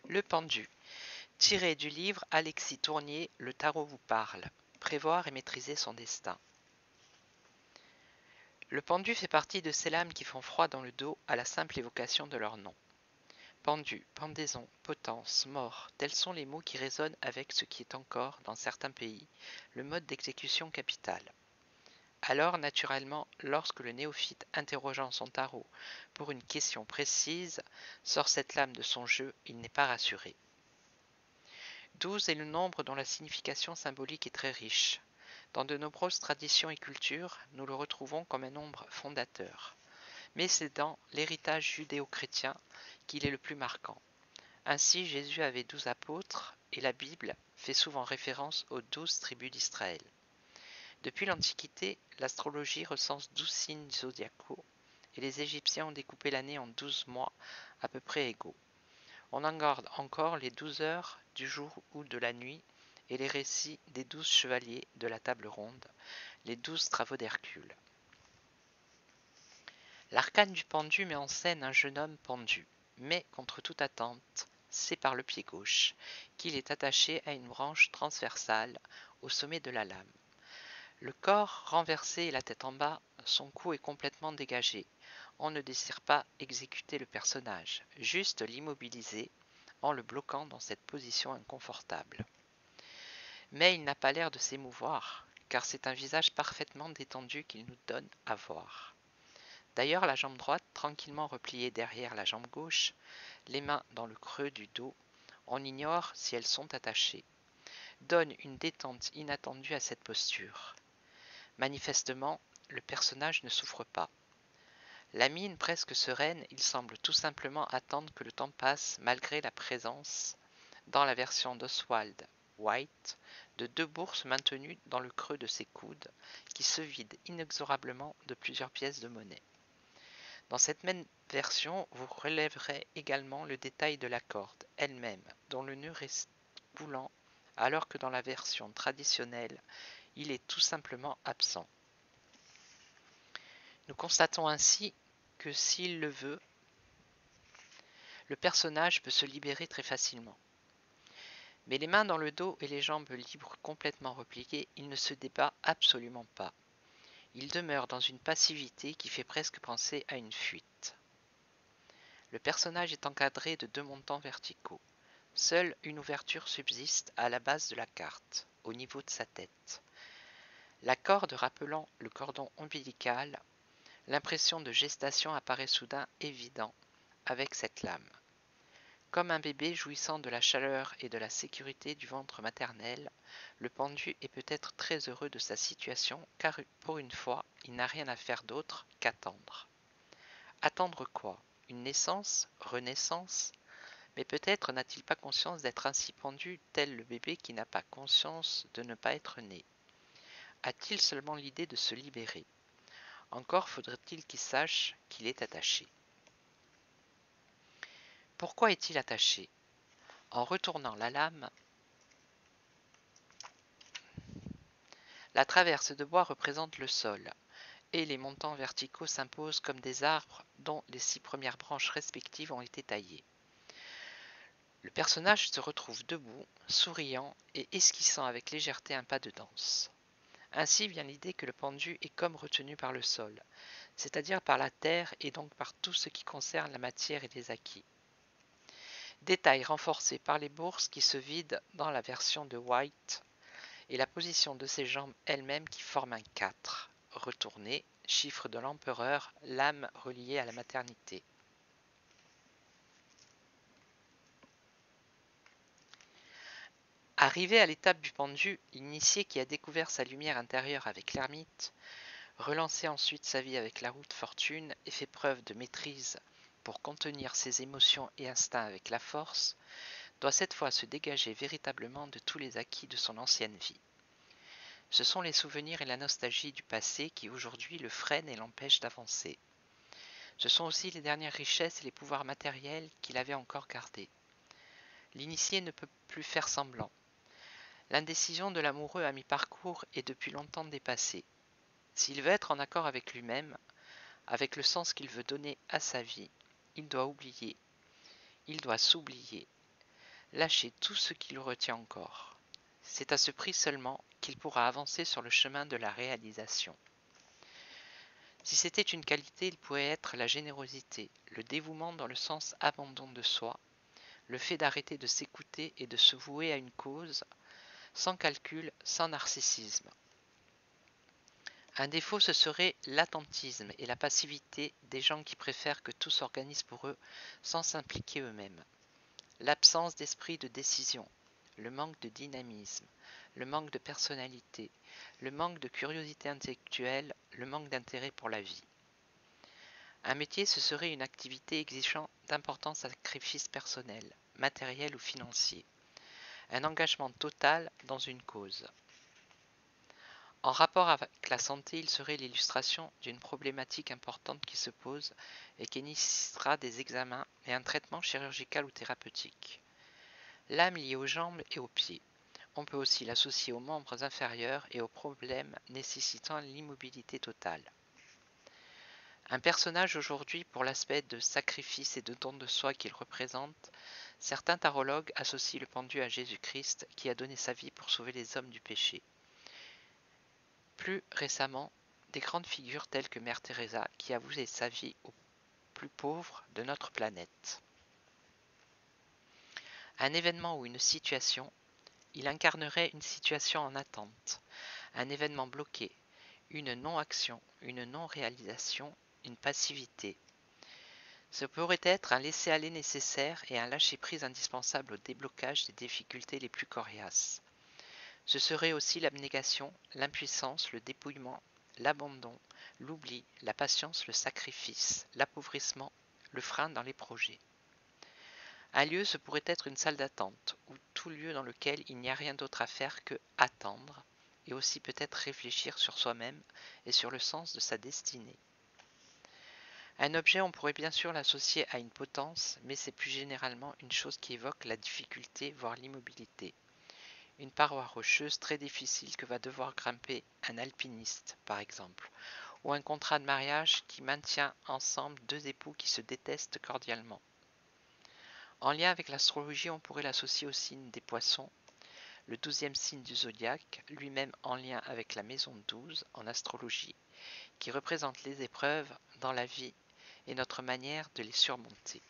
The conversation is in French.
Le pendu. Tiré du livre Alexis Tournier, Le tarot vous parle. Prévoir et maîtriser son destin. Le pendu fait partie de ces lames qui font froid dans le dos à la simple évocation de leur nom. Pendu, pendaison, potence, mort, tels sont les mots qui résonnent avec ce qui est encore, dans certains pays, le mode d'exécution capitale. Alors, naturellement, lorsque le néophyte interrogeant son tarot pour une question précise sort cette lame de son jeu, il n'est pas rassuré. 12 est le nombre dont la signification symbolique est très riche. Dans de nombreuses traditions et cultures, nous le retrouvons comme un nombre fondateur. Mais c'est dans l'héritage judéo-chrétien qu'il est le plus marquant. Ainsi, Jésus avait 12 apôtres et la Bible fait souvent référence aux 12 tribus d'Israël. Depuis l'Antiquité, l'astrologie recense 12 signes zodiacaux et les Égyptiens ont découpé l'année en 12 mois à peu près égaux. On en garde encore les 12 heures du jour ou de la nuit et les récits des 12 chevaliers de la table ronde, les 12 travaux d'Hercule. L'arcane du pendu met en scène un jeune homme pendu, mais contre toute attente, c'est par le pied gauche qu'il est attaché à une branche transversale au sommet de la lame. Le corps renversé et la tête en bas, son cou est complètement dégagé. On ne désire pas exécuter le personnage, juste l'immobiliser en le bloquant dans cette position inconfortable. Mais il n'a pas l'air de s'émouvoir, car c'est un visage parfaitement détendu qu'il nous donne à voir. D'ailleurs, la jambe droite, tranquillement repliée derrière la jambe gauche, les mains dans le creux du dos, on ignore si elles sont attachées, donne une détente inattendue à cette posture. Manifestement, le personnage ne souffre pas. La mine presque sereine, il semble tout simplement attendre que le temps passe malgré la présence, dans la version d'Oswald White, de 2 bourses maintenues dans le creux de ses coudes, qui se vident inexorablement de plusieurs pièces de monnaie. Dans cette même version, vous relèverez également le détail de la corde elle-même, dont le nœud reste coulant, alors que dans la version traditionnelle, il est tout simplement absent. Nous constatons ainsi que s'il le veut, le personnage peut se libérer très facilement. Mais les mains dans le dos et les jambes libres complètement repliées, il ne se débat absolument pas. Il demeure dans une passivité qui fait presque penser à une fuite. Le personnage est encadré de 2 montants verticaux. Seule une ouverture subsiste à la base de la carte, au niveau de sa tête. La corde rappelant le cordon ombilical, l'impression de gestation apparaît soudain évident avec cette lame. Comme un bébé jouissant de la chaleur et de la sécurité du ventre maternel, le pendu est peut-être très heureux de sa situation car pour une fois, il n'a rien à faire d'autre qu'attendre. Attendre quoi? Une naissance? Renaissance? Mais peut-être n'a-t-il pas conscience d'être ainsi pendu, tel le bébé qui n'a pas conscience de ne pas être né. A-t-il seulement l'idée de se libérer? Encore faudrait-il qu'il sache qu'il est attaché. Pourquoi est-il attaché? En retournant la lame, la traverse de bois représente le sol, et les montants verticaux s'imposent comme des arbres dont les 6 premières branches respectives ont été taillées. Le personnage se retrouve debout, souriant et esquissant avec légèreté un pas de danse. Ainsi vient l'idée que le pendu est comme retenu par le sol, c'est-à-dire par la terre et donc par tout ce qui concerne la matière et les acquis. Détail renforcé par les bourses qui se vident dans la version de White et la position de ses jambes elles-mêmes qui forment un 4, retourné, chiffre de l'empereur, lame reliée à la maternité. Arrivé à l'étape du pendu, l'initié qui a découvert sa lumière intérieure avec l'ermite, relancé ensuite sa vie avec la route fortune et fait preuve de maîtrise pour contenir ses émotions et instincts avec la force, doit cette fois se dégager véritablement de tous les acquis de son ancienne vie. Ce sont les souvenirs et la nostalgie du passé qui aujourd'hui le freinent et l'empêchent d'avancer. Ce sont aussi les dernières richesses et les pouvoirs matériels qu'il avait encore gardés. L'initié ne peut plus faire semblant. L'indécision de l'amoureux à mi-parcours est depuis longtemps dépassée. S'il veut être en accord avec lui-même, avec le sens qu'il veut donner à sa vie, il doit oublier, il doit s'oublier. lâcher tout ce qui le retient encore. C'est à ce prix seulement qu'il pourra avancer sur le chemin de la réalisation. Si c'était une qualité, il pourrait être la générosité, le dévouement dans le sens abandon de soi, le fait d'arrêter de s'écouter et de se vouer à une cause, sans calcul, sans narcissisme. Un défaut, ce serait l'attentisme et la passivité des gens qui préfèrent que tout s'organise pour eux sans s'impliquer eux-mêmes. L'absence d'esprit de décision, le manque de dynamisme, le manque de personnalité, le manque de curiosité intellectuelle, le manque d'intérêt pour la vie. Un métier, ce serait une activité exigeant d'importants sacrifices personnels, matériels ou financiers. Un engagement total dans une cause. En rapport avec la santé, il serait l'illustration d'une problématique importante qui se pose et qui nécessitera des examens et un traitement chirurgical ou thérapeutique. L'âme liée aux jambes et aux pieds. On peut aussi l'associer aux membres inférieurs et aux problèmes nécessitant l'immobilité totale. Un personnage aujourd'hui, pour l'aspect de sacrifice et de don de soi qu'il représente, certains tarologues associent le pendu à Jésus-Christ qui a donné sa vie pour sauver les hommes du péché. Plus récemment, des grandes figures telles que Mère Teresa qui a voué sa vie aux plus pauvres de notre planète. Un événement ou une situation, il incarnerait une situation en attente, un événement bloqué, une non-action, une non-réalisation, une passivité. Ce pourrait être un laisser-aller nécessaire et un lâcher-prise indispensable au déblocage des difficultés les plus coriaces. Ce serait aussi l'abnégation, l'impuissance, le dépouillement, l'abandon, l'oubli, la patience, le sacrifice, l'appauvrissement, le frein dans les projets. Un lieu, ce pourrait être une salle d'attente, ou tout lieu dans lequel il n'y a rien d'autre à faire que attendre, et aussi peut-être réfléchir sur soi-même et sur le sens de sa destinée. Un objet, on pourrait bien sûr l'associer à une potence, mais c'est plus généralement une chose qui évoque la difficulté, voire l'immobilité. Une paroi rocheuse très difficile que va devoir grimper un alpiniste, par exemple, ou un contrat de mariage qui maintient ensemble deux époux qui se détestent cordialement. En lien avec l'astrologie, on pourrait l'associer au signe des poissons, le 12e signe du zodiaque, lui-même en lien avec la maison 12 en astrologie, qui représente les épreuves dans la vie et notre manière de les surmonter.